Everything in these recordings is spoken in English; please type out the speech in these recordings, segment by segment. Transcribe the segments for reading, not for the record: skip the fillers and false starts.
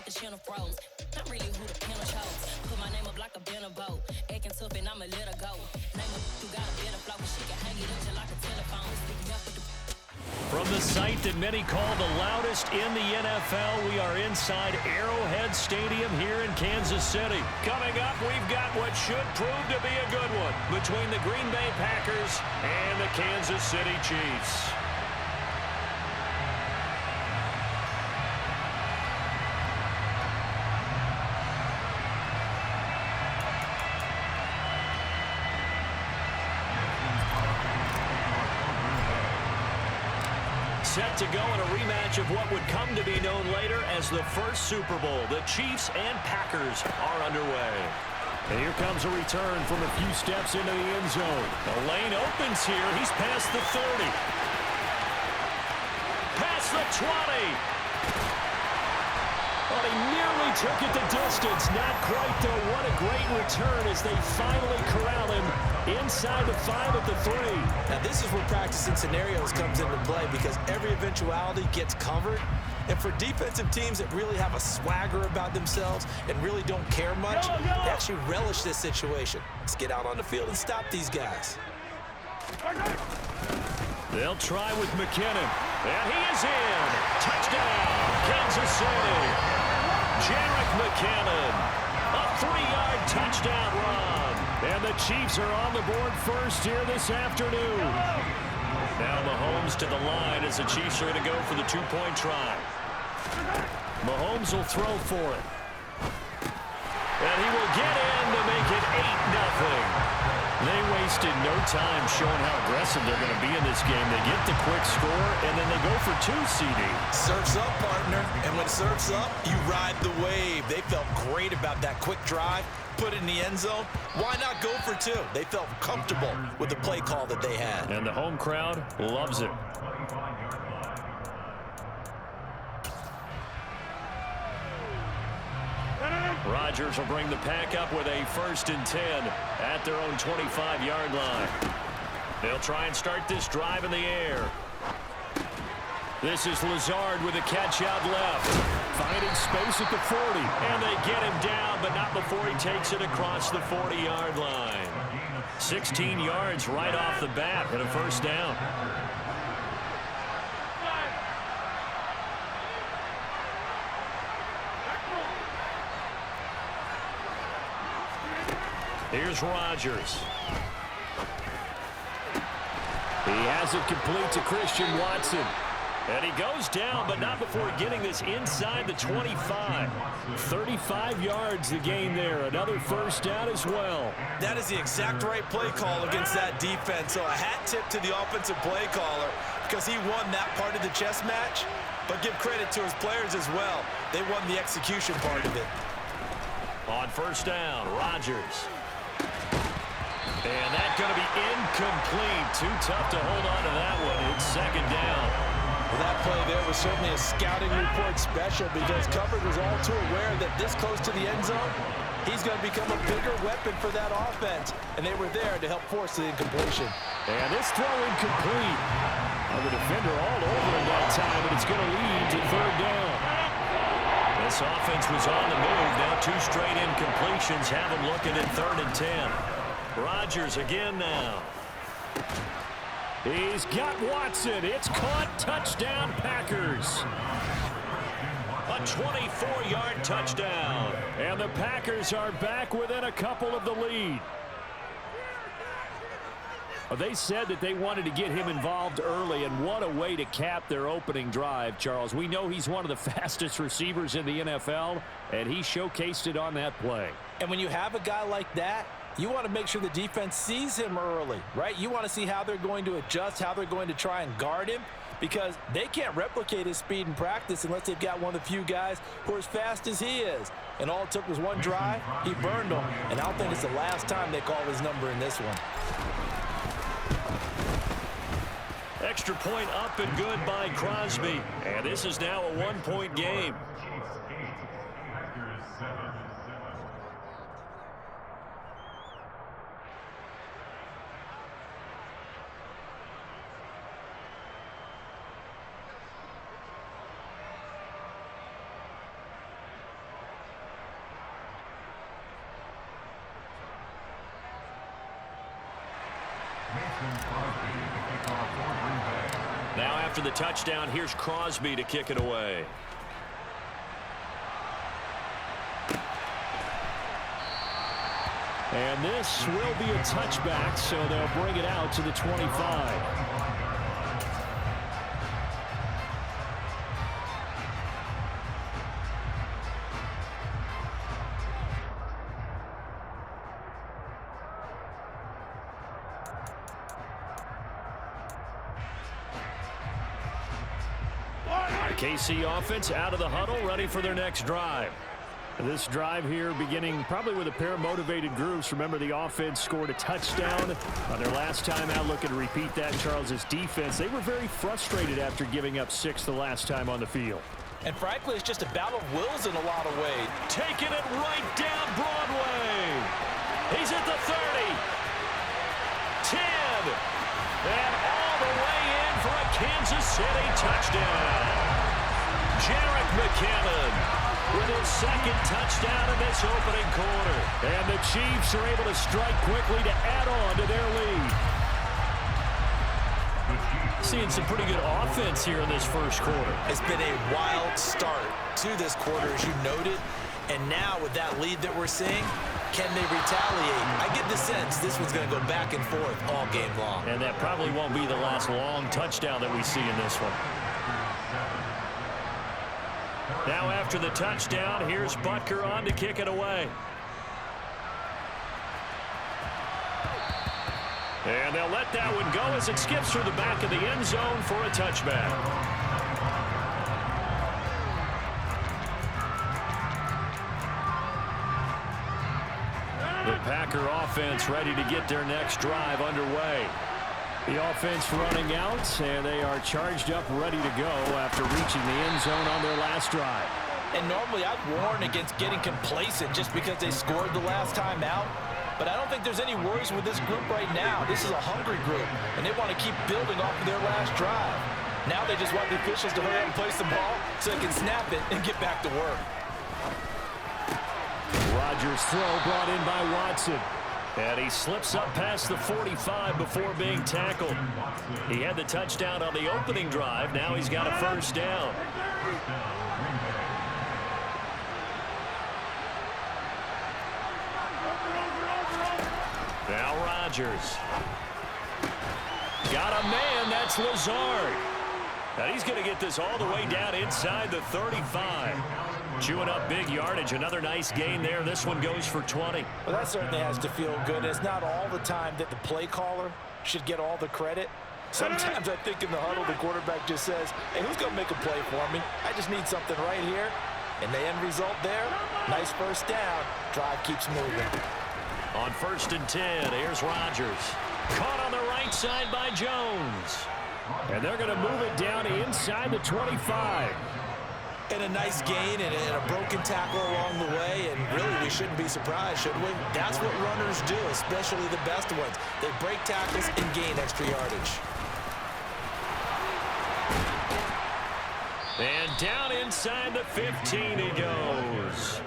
the channel froze. I'm really who the panel chose. Put my name up like a banner boat. Acting tough and I'ma let her go. Name up who got a better flow, but she can hang it up just like a telephone. From the site that many call the loudest in the NFL, we are inside Arrowhead Stadium here in Kansas City. Coming up, we've got what should prove to be a good one between the Green Bay Packers and the Kansas City Chiefs. Set to go in a rematch of what would come to be known later as the first Super Bowl. The Chiefs and Packers are underway. And here comes a return from a few steps into the end zone. The lane opens here. He's past the 30. Past the 20. Well, he nearly took it the distance. Not quite, though. What a great return as they finally corral him inside the 5 at the 3. Now, this is where practicing scenarios comes into play because every eventuality gets covered. And for defensive teams that really have a swagger about themselves and really don't care much, they actually relish this situation. Let's get out on the field and stop these guys. They'll try with McKinnon. And he is in. Touchdown, Kansas City. Jarek McKinnon. A 3-yard touchdown run. And the Chiefs are on the board first here this afternoon. Now Mahomes to the line as the Chiefs are going to go for the 2-point try. Mahomes will throw for it. And he will get in to make it 8-0. They wasted no time showing how aggressive they're going to be in this game. They get the quick score, and then they go for 2, CD. Surf's up, partner. And when surf's up, you ride the wave. They felt great about that quick drive, put it in the end zone. Why not go for 2? They felt comfortable with the play call that they had. And the home crowd loves it. Rodgers will bring the pack up with a 1st and 10 at their own 25-yard line. They'll try and start this drive in the air. This is Lazard with a catch out left. Finding space at the 40. And they get him down, but not before he takes it across the 40-yard line. 16 yards right off the bat and a 1st down. Here's Rodgers. He has it complete to Christian Watson. And he goes down, but not before getting this inside the 25. 35 yards the gain there. Another 1st down as well. That is the exact right play call against that defense. So a hat tip to the offensive play caller because he won that part of the chess match. But give credit to his players as well. They won the execution part of it. On 1st down, Rodgers. And that's going to be incomplete. Too tough to hold on to that one. It's 2nd down. Well, that play there was certainly a scouting report special because coverage was all too aware that this close to the end zone, he's going to become a bigger weapon for that offense. And they were there to help force the incompletion. And this throw incomplete. The defender all over him that time, but it's going to lead to 3rd down. This offense was on the move. Now 2 straight incompletions have them looking at 3rd and 10. Rodgers again now. He's got Watson. It's caught. Touchdown, Packers. A 24-yard touchdown. And the Packers are back within a couple of the lead. They said that they wanted to get him involved early, and what a way to cap their opening drive, Charles. We know he's one of the fastest receivers in the NFL, and he showcased it on that play. And when you have a guy like that, you want to make sure the defense sees him early, right? You want to see how they're going to adjust, how they're going to try and guard him, because they can't replicate his speed in practice unless they've got one of the few guys who are as fast as he is. And all it took was one drive. He burned them, and I don't think it's the last time they call his number in this one. Extra point up and good by Crosby. And this is now a 1-point game. after the touchdown, here's Crosby to kick it away. And this will be a touchback, so they'll bring it out to the 25. KC offense out of the huddle, ready for their next drive. This drive here beginning probably with a pair of motivated groups. Remember, the offense scored a touchdown on their last time out. Looking to repeat that. Charles's defense, they were very frustrated after giving up 6 the last time on the field. And frankly, it's just a battle of wills in a lot of ways. Taking it right down Broadway. He's at the 30. 10. And all the way in for a Kansas City touchdown. Jerick McKinnon with his second touchdown in this opening quarter. And the Chiefs are able to strike quickly to add on to their lead. Seeing some pretty good offense here in this first quarter. It's been a wild start to this quarter, as you noted. And now with that lead that we're seeing, can they retaliate? I get the sense this one's going to go back and forth all game long. And that probably won't be the last long touchdown that we see in this one. Now after the touchdown, here's Butker on to kick it away. And they'll let that one go as it skips through the back of the end zone for a touchback. The Packer offense ready to get their next drive underway. The offense running out, and they are charged up, ready to go after reaching the end zone on their last drive. And normally I'd warn against getting complacent just because they scored the last time out. But I don't think there's any worries with this group right now. This is a hungry group, and they want to keep building off of their last drive. Now they just want the officials to hurry up and place the ball so they can snap it and get back to work. Rodgers' throw brought in by Watson. And he slips up past the 45 before being tackled. He had the touchdown on the opening drive. Now he's got a first down. Now Rodgers. Got a man. That's Lazard. And he's going to get this all the way down inside the 35. Chewing up big yardage. Another nice gain there. This one goes for 20. Well, that certainly has to feel good. It's not all the time that the play caller should get all the credit. Sometimes I think in the huddle, the quarterback just says, hey, who's going to make a play for me? I just need something right here. And the end result there, nice first down. Drive keeps moving. On 1st and 10, here's Rodgers. Caught on the right side by Jones. And they're going to move it down inside the 25. And a nice gain and a broken tackle along the way. And really, we shouldn't be surprised, should we? That's what runners do, especially the best ones. They break tackles and gain extra yardage. And down inside the 15 he goes.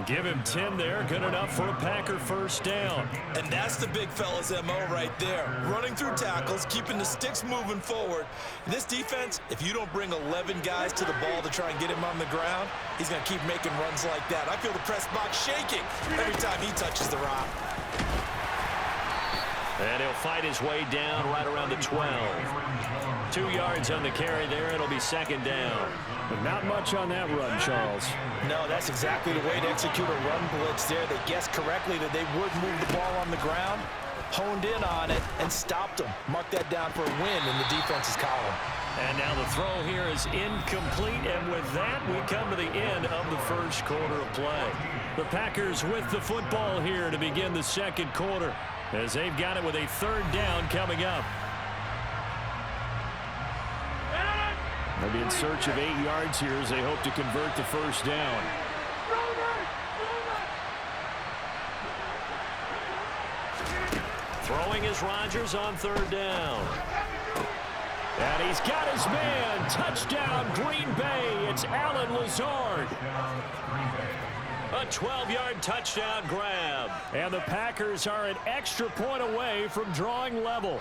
Give him 10 there. Good enough for a Packer first down. And that's the big fella's MO right there. Running through tackles, keeping the sticks moving forward. This defense, if you don't bring 11 guys to the ball to try and get him on the ground, he's going to keep making runs like that. I feel the press box shaking every time he touches the rock. And he'll fight his way down right around the 12. 2 yards on the carry there. It'll be second down. But not much on that run, Charles. No, that's exactly the way to execute a run blitz there. They guessed correctly that they would move the ball on the ground, honed in on it, and stopped them. Mark that down for a win in the defense's column. And now the throw here is incomplete. And with that, we come to the end of the first quarter of play. The Packers with the football here to begin the second quarter, as they've got it with a third down coming up. They'll be in search of 8 yards here as they hope to convert the first down. Throwing is Rodgers on third down. And he's got his man. Touchdown, Green Bay. It's Allen Lazard. A 12-yard touchdown grab. And the Packers are an extra point away from drawing level.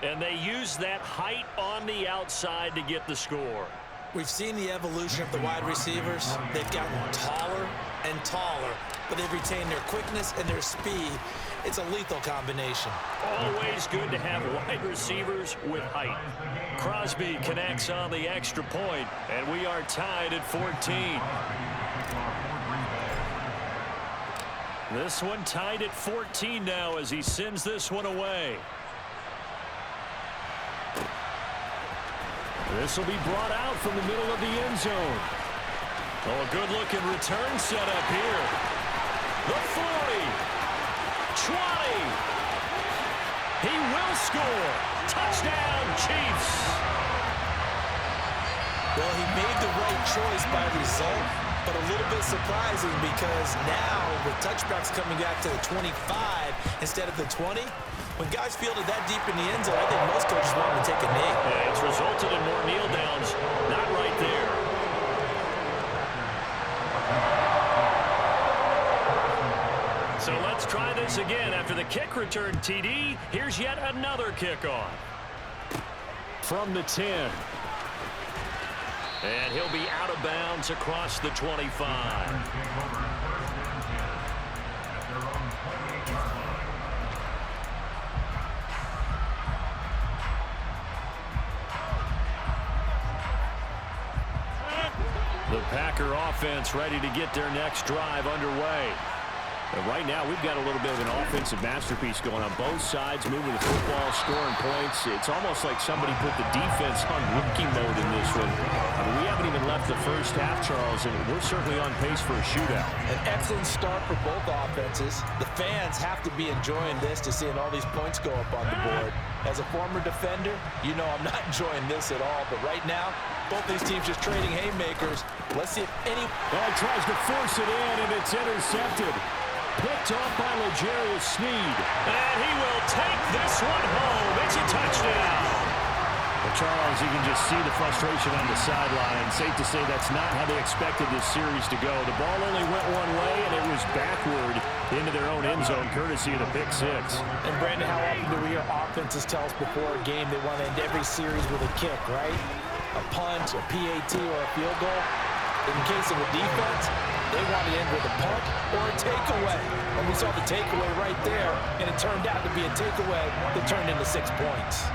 And they use that height on the outside to get the score. We've seen the evolution of the wide receivers. They've gotten taller and taller, but they've retained their quickness and their speed. It's a lethal combination. Always good to have wide receivers with height. Crosby connects on the extra point, and we are tied at 14. This one tied at 14 now as he sends this one away. This will be brought out from the middle of the end zone. Oh, a good-looking return set up here. The 40. 20. He will score. Touchdown, Chiefs. Well, he made the right choice by result, but a little bit surprising because now with touchbacks coming back to the 25 instead of the 20, when guys fielded that deep in the end zone, I think most coaches want to take a knee. Yeah, it's resulted in more kneel downs. Not right there. So let's try this again. After the kick return TD, here's yet another kickoff. From the 10. And he'll be out of bounds across the 25. The Packer offense ready to get their next drive underway. And right now, we've got a little bit of an offensive masterpiece going on both sides, moving the football, scoring points. It's almost like somebody put the defense on rookie mode in this one. I mean, we haven't even left the first half, Charles, and we're certainly on pace for a shootout. An excellent start for both offenses. The fans have to be enjoying this to seeing all these points go up on the board. As a former defender, you know I'm not enjoying this at all, but right now, both these teams just trading haymakers. Let's see if any... Oh, tries to force it in, and it's intercepted. Picked off by L'Jarius Sneed. And he will take this one home. It's a touchdown. Well, Charles, you can just see the frustration on the sideline. Safe to say that's not how they expected this series to go. The ball only went one way, and it was backward into their own end zone, courtesy of the pick six. And, Brandon, how often do we hear offenses tell us before a game they want to end every series with a kick, right? A punt, a PAT, or a field goal. In case of a defense, they want to end with a punt or a takeaway. And we saw the takeaway right there, and it turned out to be a takeaway that turned into 6 points.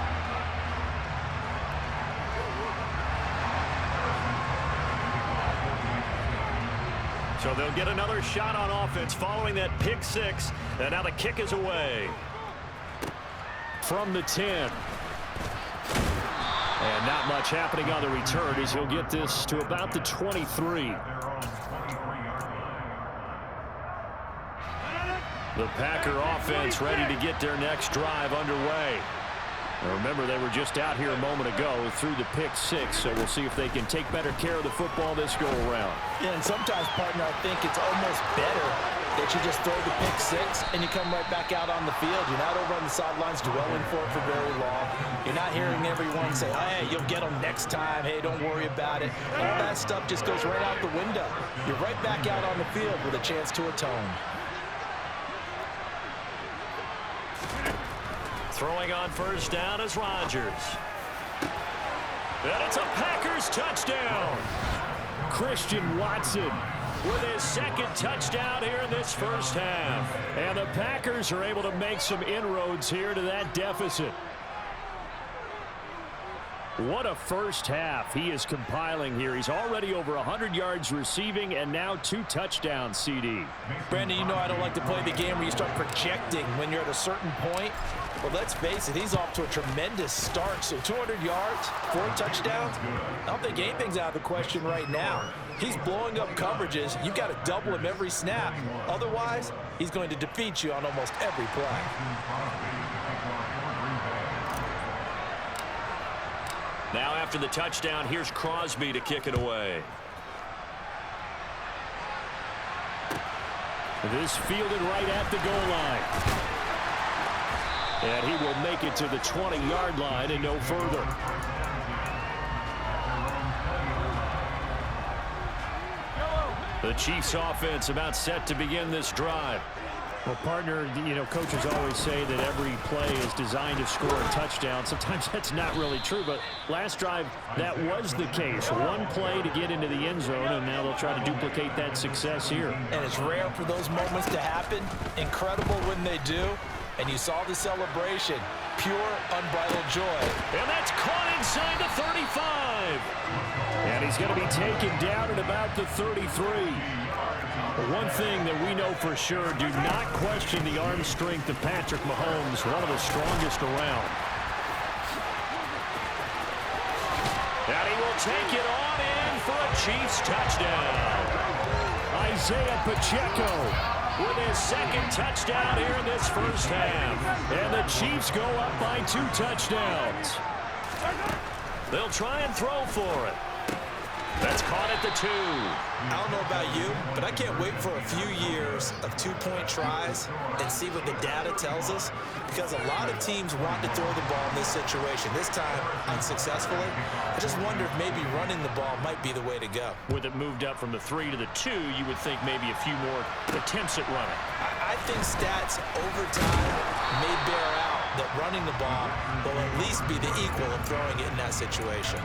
So they'll get another shot on offense following that pick six. And now the kick is away. From the 10. And not much happening on the return as he'll get this to about the 23. The Packer offense ready to get their next drive underway. Now remember, they were just out here a moment ago through the pick six, so we'll see if they can take better care of the football this go-around. Yeah, and sometimes, partner, I think it's almost better that you just throw the pick six and you come right back out on the field. You're not over on the sidelines dwelling for it for very long. You're not hearing everyone say, hey, you'll get them next time. Hey, don't worry about it. All that stuff just goes right out the window. You're right back out on the field with a chance to atone. Throwing on first down is Rodgers. And it's a Packers touchdown. Christian Watson with his second touchdown here in this first half. And the Packers are able to make some inroads here to that deficit. What a first half he is compiling here. He's already over 100 yards receiving and now 2 touchdowns, CD. Brandon, you know I don't like to play the game where you start projecting when you're at a certain point. But let's face it, he's off to a tremendous start. So 200 yards, 4 touchdowns. I don't think anything's out of the question right now. He's blowing up coverages. You've got to double him every snap. Otherwise, he's going to defeat you on almost every play. Now after the touchdown, here's Crosby to kick it away. This fielded right at the goal line. And he will make it to the 20-yard line and no further. The Chiefs offense about set to begin this drive. Well, partner, you know, coaches always say that every play is designed to score a touchdown. Sometimes that's not really true, but last drive, that was the case. One play to get into the end zone, and now they'll try to duplicate that success here. And it's rare for those moments to happen. Incredible when they do. And you saw the celebration. Pure, unbridled joy. And that's caught inside the 35. And he's going to be taken down at about the 33. One thing that we know for sure, do not question the arm strength of Patrick Mahomes, one of the strongest around. And he will take it on in for a Chiefs touchdown. Isaiah Pacheco with his second touchdown here in this first half. And the Chiefs go up by 2 touchdowns. They'll try and throw for it. That's caught at the 2. I don't know about you, but I can't wait for a few years of 2-point tries and see what the data tells us, because a lot of teams want to throw the ball in this situation. This time, unsuccessfully. I just wonder if maybe running the ball might be the way to go. With it moved up from the 3 to the 2, you would think maybe a few more attempts at running. I think stats over time may bear out that running the ball will at least be the equal of throwing it in that situation.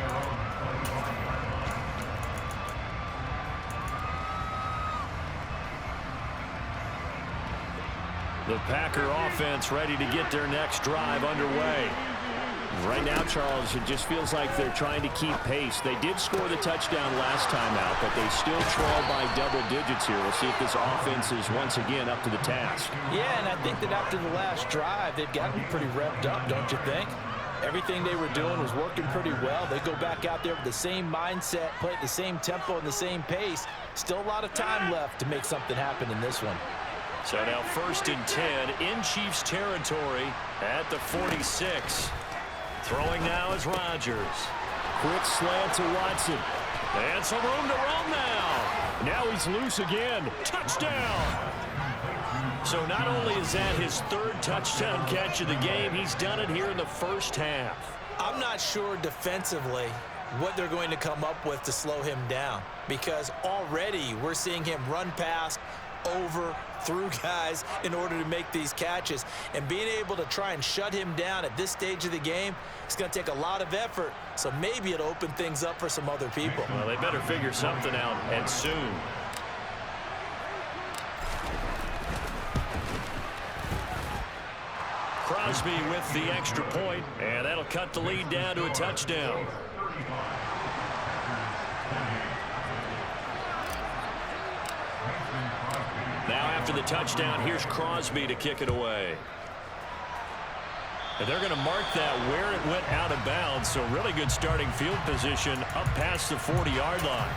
The Packer offense ready to get their next drive underway. Right now, Charles, it just feels like they're trying to keep pace. They did score the touchdown last time out, but they still trail by double digits here. We'll see if this offense is once again up to the task. Yeah, and I think that after the last drive, they've gotten pretty revved up, don't you think? Everything they were doing was working pretty well. They go back out there with the same mindset, play at the same tempo and the same pace. Still a lot of time left to make something happen in this one. So now 1st and 10 in Chiefs territory at the 46. Throwing now is Rodgers. Quick slant to Watson. And some room to roam now. Now he's loose again. Touchdown. So not only is that his 3rd touchdown catch of the game, he's done it here in the first half. I'm not sure defensively what they're going to come up with to slow him down, because already we're seeing him run past, over, through guys in order to make these catches. And being able to try and shut him down at this stage of the game, it's going to take a lot of effort. So maybe it'll open things up for some other people. Well, they better figure something out, and soon. Crosby with the extra point, and that'll cut the lead down to a touchdown. Now after the touchdown, here's Crosby to kick it away. And they're going to mark that where it went out of bounds, so really good starting field position up past the 40-yard line.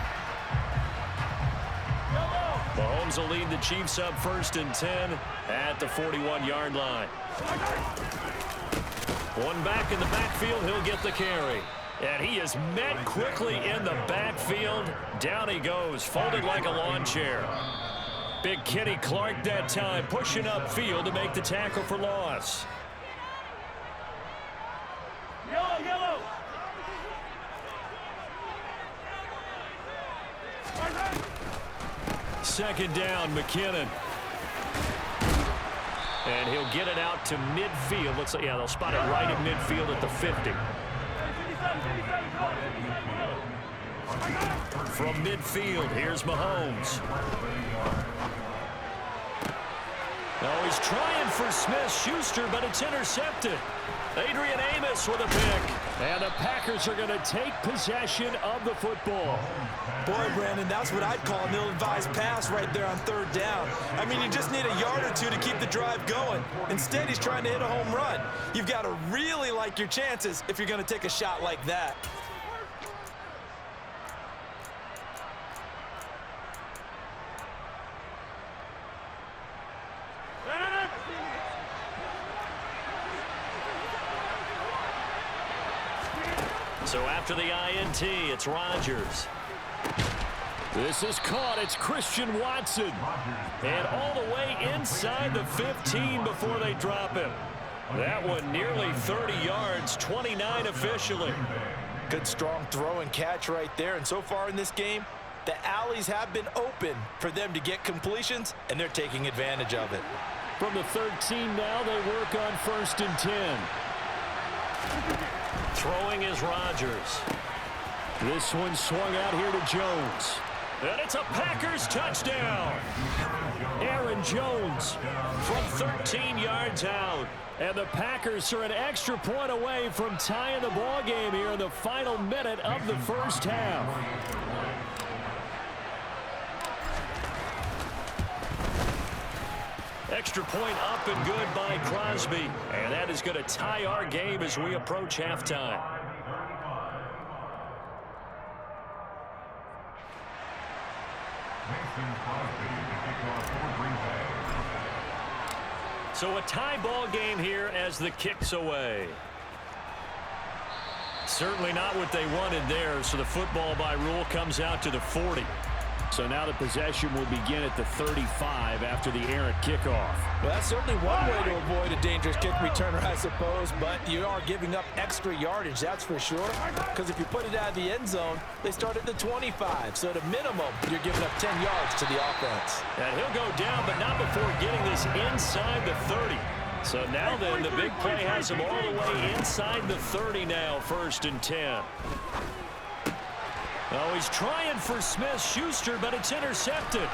Mahomes will lead the Chiefs up 1st and 10 at the 41-yard line. One back in the backfield, he'll get the carry. And he is met quickly in the backfield. Down he goes, folded like a lawn chair. Big Kenny Clark that time, pushing upfield to make the tackle for loss. Yellow. 2nd down, McKinnon. And he'll get it out to midfield. Looks like, yeah, they'll spot it right at midfield at the 50. From midfield, here's Mahomes. Now he's trying for Smith-Schuster, but it's intercepted. Adrian Amos with a pick. And the Packers are going to take possession of the football. Boy, Brandon, that's what I'd call an ill-advised pass right there on 3rd down. I mean, you just need a yard or 2 to keep the drive going. Instead, he's trying to hit a home run. You've got to really like your chances if you're going to take a shot like that. So after the INT, it's Rodgers. This is caught. It's Christian Watson. And all the way inside the 15 before they drop him. That one nearly 30 yards, 29 officially. Good strong throw and catch right there. And so far in this game, the alleys have been open for them to get completions, and they're taking advantage of it. From the 13 now, they work on 1st and 10. Throwing is Rodgers. This one swung out here to Jones. And it's a Packers touchdown. Aaron Jones From 13 yards out. And the Packers are an extra point away from tying the ball game here in the final minute of the first half. Extra point up and good by Crosby. And that is going to tie our game as we approach halftime. So a tie ball game here as the kick's away. Certainly not what they wanted there, so the football by rule comes out to the 40. So now the possession will begin at the 35 after the errant kickoff. Well, that's certainly one way to avoid a dangerous kick returner, I suppose, but you are giving up extra yardage, that's for sure, because if you put it out of the end zone, they start at the 25. So at a minimum, you're giving up 10 yards to the offense. And he'll go down, but not before getting this inside the 30. So now then, the big play has him all the way inside the 30 now, 1st and 10. Oh, he's trying for Smith-Schuster, but it's intercepted.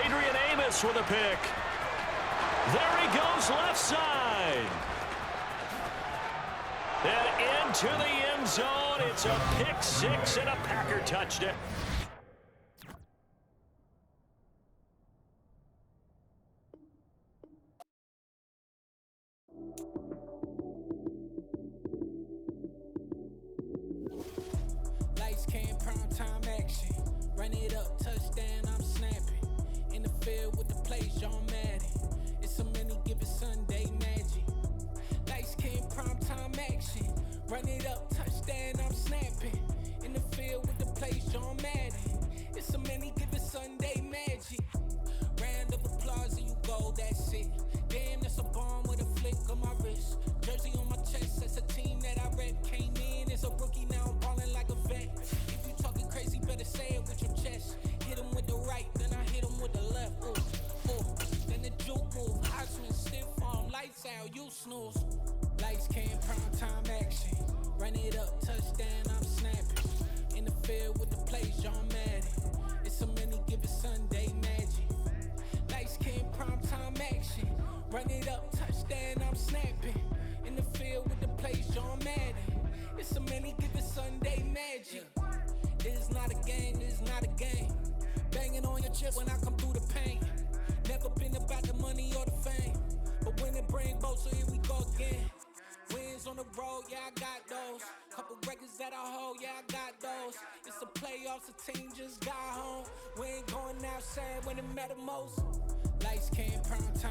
Adrian Amos with a pick. There he goes, left side. And into the end zone. It's a pick six and a Packer touchdown. Lights came, prime time action. Run it up, touchdown, I'm snapping. In the field with the plays, John Madden. It's so many given Sunday magic. Lights came, prime time action. Run it up, touchdown, I'm snapping. In the field with the plays, John Madden. It's so many given Sunday magic. Round of applause and you go, that's it. Damn, that's a bomb with a flick on my wrist. Jersey on my chest, that's a team that I rep. Came in as a rookie, now I'm ballin' like a vet. If you talking crazy, better say it with your chest. Hit him with the right, then I hit him with the left. Ooh, ooh. Then the juke move, Heisman stiff arm, lights out, you snooze. Lights came, prime time action. Run it up, touchdown, I'm snapping. In the field with the plays, John Madden. It's so many given Sunday magic. Lights came, prime time action. Run it up, touchdown, I'm snapping. In the field with the plays, John Madden. It's so many given Sunday magic. This is not a game, this is not a game. Banging on your chest when I come through the pain. Never been about the money or the fame. But when it bring both, so here we go again. Wins on the road, yeah, I got those. Couple records that I hold, yeah, I got those. It's the playoffs, the team just got home. We ain't going outside when it matter most. Lights came, prime time